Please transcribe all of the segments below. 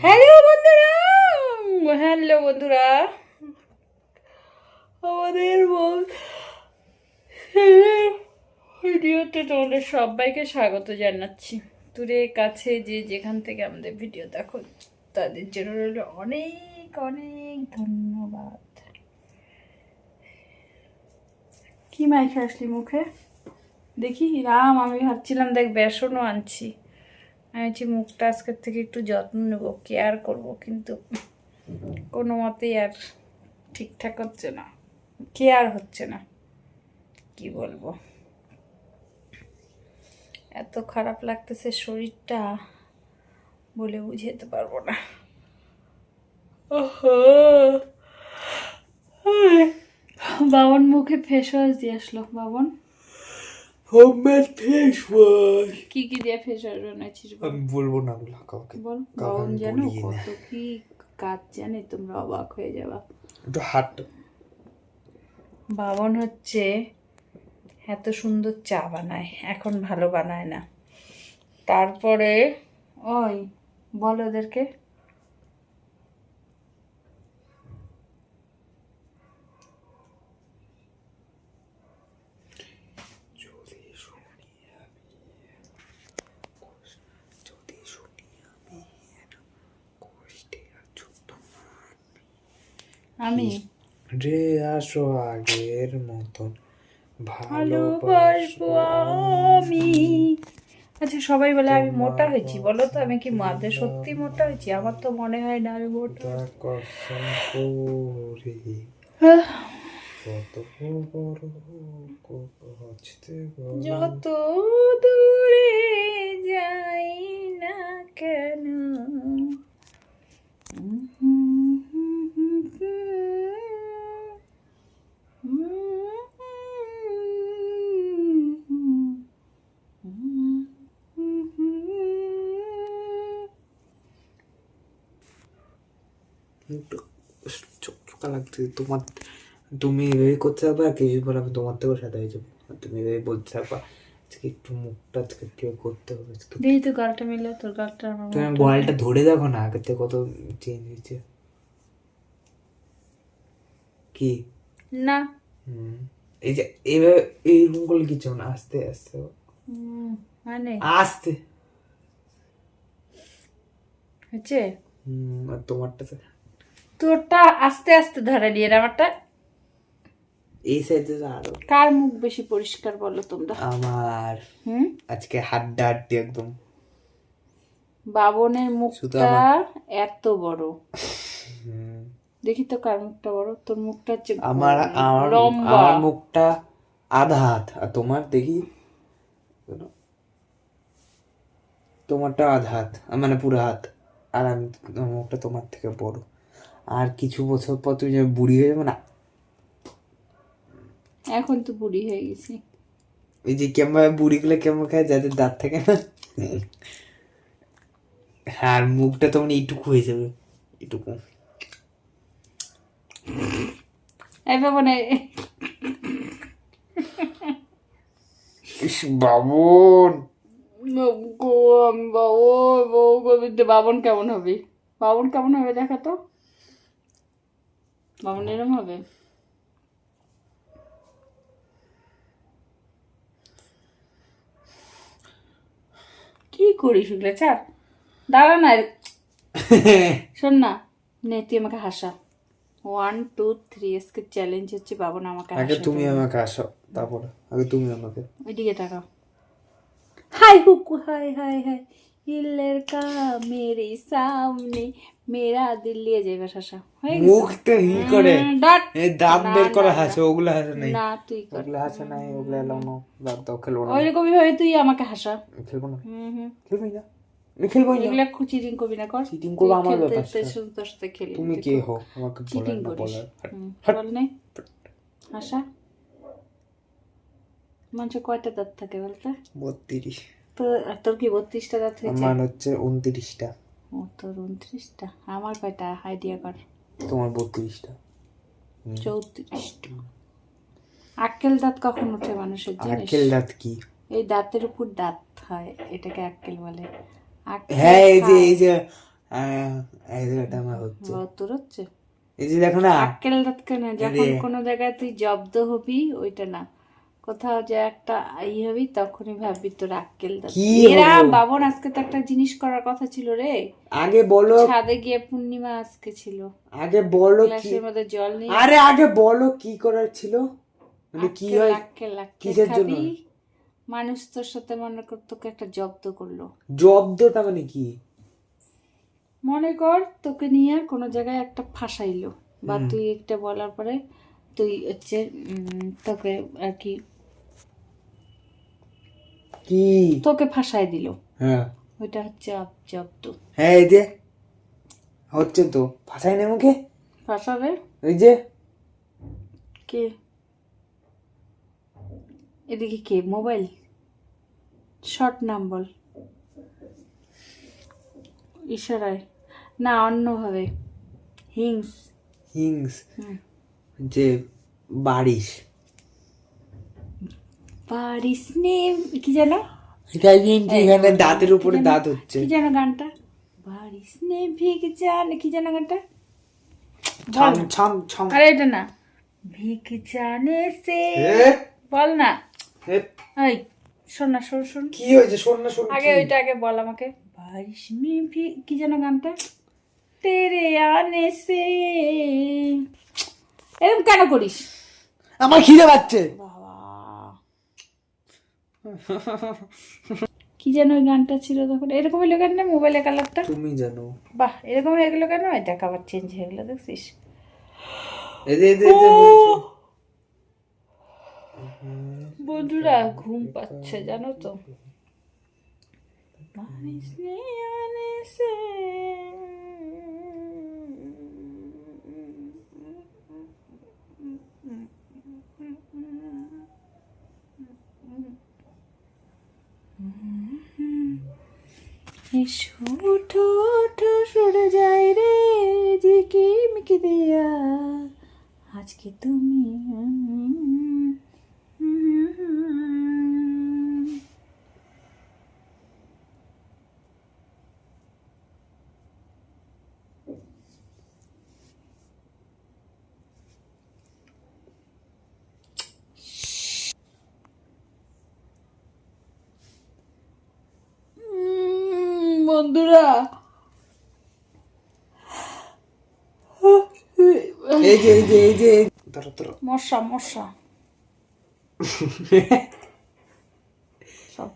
Hello বন্ধুরা, hello বন্ধুরা, আমাদের ভিডিওতে তোমাদের সবাইকে স্বাগত জানাচ্ছি। দূরে কাছে যে যেখান থেকে আমাদের ভিডিও দেখো তাদের জন্য রইল অনেক অনেক ধন্যবাদ। কি মাইকে আসলি মুখে দেখি রাম? আমি ভাবছিলাম দেখ বেসনও আনছি, আমি হচ্ছে মুখটা আজকের থেকে একটু যত্ন নেব, কেয়ার করব, কিন্তু কোনো মতেই আর ঠিকঠাক হচ্ছে না, কেয়ার হচ্ছে না। কি বলবো, এত খারাপ লাগতেছে শরীরটা, বলে বুঝাতে পারবো না। বাবন মুখে ফেস ওয়াশ দিয়ে আসলো। Baban homemade face wash. কি কি দিয়ে ফেস ওয়াশ বানাইছিস? আমি বলবো না কাউকে। বল। বাবন জানো কত কি কাজ জানে, তোমরা অবাক হয়ে যাবা। একটু হাট। বাবন হচ্ছে এত সুন্দর চা বানায়, এখন ভালো বানায় না। তারপরে ওই বল ওদেরকে, আমি রে আসো আগের মতন ভালোবাসবো আমি। আচ্ছা, সবাই বলে আমি মোটা হয়েছি, বলো তো আমি কি মাঝে সত্যি মোটা হয়েছি? আমার তো মনে হয় না আমি মোটা। কসম করে কত বড় হচ্ছে যত দূরে যাই না কেন, চোখা লাগছে তোমার। তুমি এভাবে করতে থাকবে আর কিছু পর আমি তোমার থেকেও সাদা হয়ে যাবো। আর তুমি এভাবে বলতে থাকবা আজকে একটু মুখটা আজকে কেউ করতে হবে। দেখি তো গালটা মিলে, তোর গালটা আমার তুমি গোয়ালটা ধরে দেখো না, আগের থেকে কত চেঞ্জ হয়েছে। কি না এই যে এইভাবে এইরকম করলে কিছু না, আস্তে আস্তে মানে আস্তে হচ্ছে। আর তোমারটা তোরটা আস্তে আস্তে ধরালি, আর আমারটা এই সাইডে আরো। কার মুখ বেশি পরিষ্কার বলো তোমরা? আমার আজকে হাড্ডা হাড্ডি একদম। বাবনের মুখটা এত বড়, দেখি তো কার মুখটা বড়। তোর মুখটা হচ্ছে আমার লম্বা, আমার মুখটা আধা হাত, আর তোমার দেখি তোমারটা আধা হাত, মানে পুরো হাত। আর আমি আমার মুখটা তোমার থেকে বড়। আর কিছু বছর পর তুমি যে বুড়ি হয়ে যাবে না। এখন তো বুড়ি হয়ে গেছি। এই যে কেমন বুড়িগুলো কেমন খায়, যাদের দাঁত থাকে না। হ্যাঁ, আর মুখটা তখন এইটুকু হয়ে যাবে, এইটুকু। মানে বাবন বাবন কেমন হবে? বাবন কেমন হবে দেখা তো। বাবন এরম হবে? কি করিস ওগুলো? ছাড়, দাঁড়া না। শোন না, নে তুই আমাকে হাসা। 1 2 3 আজকে চ্যালেঞ্জ হচ্ছে বাবন আমাকে আগে হাসা। তুমি আমাকে আসো, তারপরে আগে তুমি আমাকে। ওইদিকে তাকাও। হাই হুকু হাই হাই হাই, হিলের কা মেরে সামনে মেরা দিল লিয়ে যাবে হাসা। হয়ে গেছে। মুখটা হি করে ডাট। এই দাঁত বের করে হাসে, ওগুলো হাসে নাই। না তুই কর। ওগুলো হাসে নাই, ওগুলো এলাও না। দাঁত দাও, খেলবো না। ওইরকমই ভাবে তুই আমাকে হাসা। খেলবো না, খেলবি না, আমি খেলবোই না। এগুলা চিটিং করবি না, কর। চিটিং করবো আমার ব্যাপার। তোর সাথে খেলি। তুমি কে হো আমাকে চিটিং বলার না করিস। বলার? বল নেই হাসা। মানুষের কয়টা দাঁত থাকে বলতে? 32। তোর কি 32টা দাঁত হয়েছে? আমার হচ্ছে 29টা। ও তোর 29টা। আমার কয়টা আইডিয়া কর। তোমার 32টা। 34টা। আক্কেল দাঁত কখন ওঠে মানুষের জানিস? আক্কেল দাঁত কি? এই দাঁতের উপর দাঁত হয়, এটাকে আক্কেল বলে। হ্যাঁ, এই যে এই জায়গাটা আমার হচ্ছে, তোর হচ্ছে এই যে দেখো না, আক্কেল দাঁত কেন? যখন কোনো জায়গায় তুই জব্দ হবি ওইটা না, কোথাও যে একটা হবি তখনই ভাববি তোর আক্কেল দাঁত। কি এরা হলো? বাবন আজকে তো একটা জিনিস করার কথা ছিল রে, আগে বলো, ছাদে গিয়ে পূর্ণিমা আজকে ছিল, আগে বলো কি, গ্লাসের মধ্যে জল নিয়ে আরে আগে বলো কি করার ছিল, মানে কি হয়, আক্কেল কিসের জন্য? খাবি। মানুষ তোর সাথে মনে কর তোকে একটা জব্দ করলো, জব্দটা মানে কি? মনে কর তোকে নিয়ে কোনো জায়গায় একটা ফাঁসাইলো, বা তুই একটা বলার পরে তুই হচ্ছে তোকে আর কি কি তোকে ফাঁসাই দিল, হ্যাঁ ওইটা হচ্ছে জব্দ। হ্যাঁ, এই যে হচ্ছে তো, ফাঁসাই না মুখে, ফাঁসাবে ওই যে কে? এদিকে কে? মোবাইল শর্ট নাম বল, ইশারায় না অন্যভাবে? হিংস। হিংস, যে বারিশ, পারিস নে কি যেন, এটা কিন্তু এখানে দাঁতের উপরে দাঁত হচ্ছে, কি যেন গানটা, বারিস নে ভিগ জান, কি যেন গানটা? ছাম ছাম ছাম, আরে এটা না, ভিগ জানে সে, বল না। এই শোন না, শোন শোন, কি হয়েছে? শোন না, শোন, আগে ওইটা আগে বল আমাকে। বারিশ মে ভি, কি যেন গানটা, তেরে আনে সে, এরকম কেন করিস? আমার খিদে পাচ্ছে। বাবা, কি যেন ওই গানটা ছিল তখন, এরকম হইলো কেন মোবাইলের কালারটা? তুমি জানো। বাহ, এরকম হয়ে গেলো কেন? এই দেখ আবার চেঞ্জ হয়ে গেলো, দেখছিস? বন্ধুরা ঘুম পাচ্ছে জানো তো। এসো ওঠো ওঠো সরে যাই রে জিকি মিকি দিয়া, আজকে তুমি বন্ধুরা। এই যে এই যে এই যে ধরো ধরো, মশা মশা সব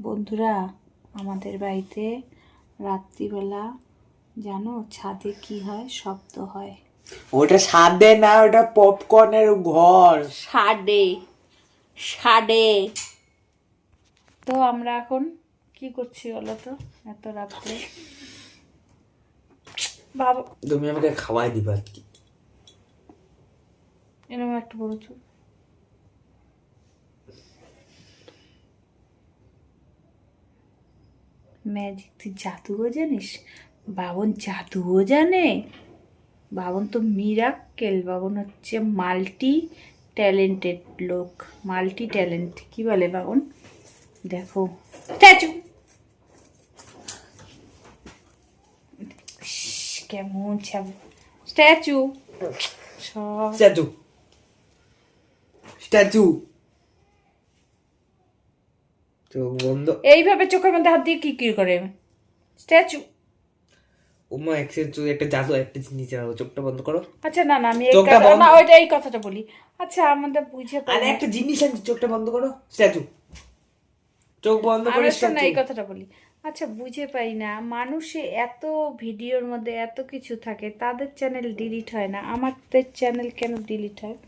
বন্ধুরা, আমাদের বাড়িতে রাত্রিবেলা জানো ছাদে কি হয়? শব্দ হয়। ওটা সাদে না, ওটা পপকর্নের ঘর। সাডে সাডে। তো আমরা এখন কি করছি বলো তো এত রাত্রে? বাবা তুমি আমাকে খাওয়াই দিবা কি? এরকম একটা বড় চুল, ম্যাজিক, তুই জাদুও জানিস? বাবন জাদুও জানে? বাবন তো মিরাক্কেল, বাবন হচ্ছে মাল্টি ট্যালেন্টেড লোক, মাল্টি ট্যালেন্ট কি বলে বাবন? দেখো স্ট্যাচু কেমন স্ট্যাচু, স্ট্যাচু স্ট্যাচু, চোখ বন্ধ, এইভাবে চোখের মধ্যে হাত দিয়ে কি কি করে স্ট্যাচু? ওমা একটা জাদু, একটা জিনিস জানো, চোখটা বন্ধ করো। আচ্ছা না না আমি চোখটা বন্ধ, না ওইটা এই কথাটা বলি। আচ্ছা আমাদের বুঝে পাই আরে না। একটা জিনিস আছে, চোখটা বন্ধ করো, স্ট্যাচু, চোখ বন্ধ করে আরে শোন না, স্ট্যাচু। এই কথাটা বলি। আচ্ছা বুঝে পাই না, মানুষে এত ভিডিওর মধ্যে এত কিছু থাকে, তাদের চ্যানেল ডিলিট হয় না, আমাদের চ্যানেল কেন ডিলিট হয়?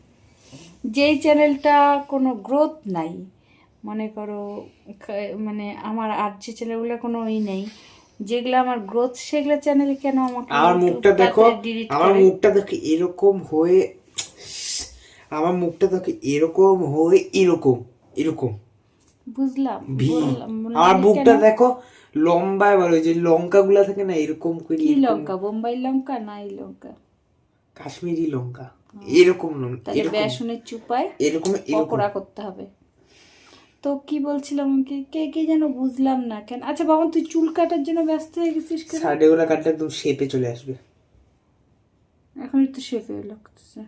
যেই চ্যানেলটা কোনো গ্রোথ নাই, মনে করো মানে আমার আর যে চ্যানেলগুলো কোনো নেই, যেগুলো আমার গ্রোথ সেগুলো চ্যানেলে কেন আমাকে আমার মুখটা দেখো, ডিলিট আমার করে? মুখটা দেখো এরকম হয়ে, আমার মুখটা দেখো এরকম হয়ে এরকম এরকম বুঝলাম ভি, বললাম, আমার মুখটা কেন? দেখো লম্বা, এবার ওই যে লঙ্কা গুলা থাকে না এরকম করে, কি এরকম। লঙ্কা? বোম্বাই লঙ্কা না এই লঙ্কা? কাশ্মীরি লঙ্কা। এরকম না, তাহলে এরকম বেসনের চুপায় এরকম এরকম পকোড়া করতে হবে। তো কি বলছিলাম, কে কে যেন বুঝলাম না কেন। আচ্ছা বাবা, তুই চুল কাটার জন্য ব্যস্ত হয়ে গেছিস কেন? সাইডে গুলো কাটলে একদম শেপে চলে আসবে। এখন একটু শেপে লাগতেছে।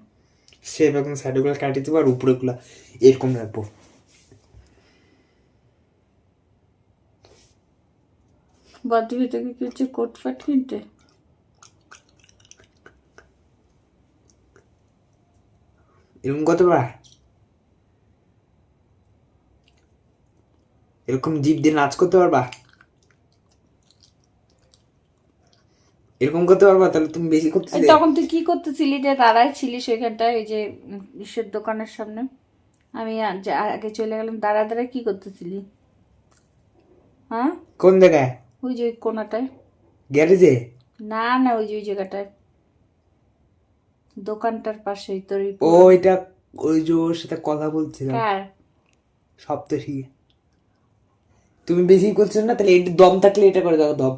শেপ একদম সাইডে গুলো কাটিয়ে দেবো আর উপরে গুলা এরকম রাখবো। বান্ধবী থেকে কি হচ্ছে, কোট ফ্যাট কিনতে? এরকম কতবার এরকম জিভ দিয়ে নাচ করতে পারবা, এরকম করতে পারবা, তাহলে তুমি বেশি করতেছিলে। তখন তুই কি করতেছিলি রে? দাঁড়ায় ছিলিস ওইখানটায়, ওই যে ইসের দোকানের সামনে। আমি আগে চলে গেলাম, দাঁড়ায় কি করতেছিলি? হ্যাঁ, কোন জায়গায়? ওই যে ওই কোনাটায়। গ্যারেজে? না না, ওই যে ওই জায়গাটায়, দোকানটার পাশে তোর। ও এটা, ওই যে ওর সাথে কথা বলছিলাম কার? সপ্তর্ষি। তুমি বেশি করছো না, তাহলে একটু দম থাকলে এটা করে দাও, দম।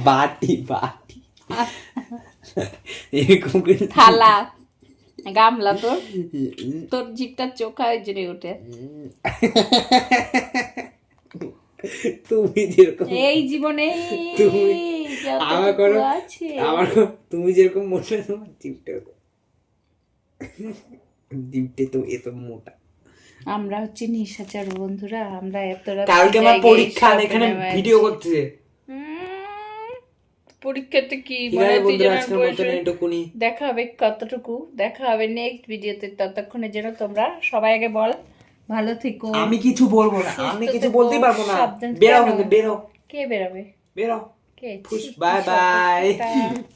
বাটি বাটি এরকম করে থালা, গামলা, তোর তোর জিপটা চোখা ওই জন্য ওঠে। তুমি যেরকম এই জীবনে আমার করো, আমার তুমি যেরকম মোটা, তোমার জিপটা তো এত মোটা। আমরা হচ্ছে নিশাচার বন্ধুরা, আমরা এত রাত কালকে আমার জায়গায় পরীক্ষা, সব এখানে নেমে ভিডিও আছি। করতেছে। পরীক্ষাতে কি ঠিক মনে আছে হয় তুই বন্ধুরা, যেন আজকের বসে- মতন এটুকুনি। দেখা হবে কতটুকু, দেখা হবে নেক্সট ভিডিওতে। ততক্ষণের জন্য তোমরা সবাই আগে বল, ভালো থেকো। আমি কিছু বলবো না, সুস্থ আমি কিছু থেকো, বলতেই পারবো না। সাবধান বেরো থেকো। কিন্তু, বেরো কে বেরোবে? বেরো। কে? Bye bye. টাটা।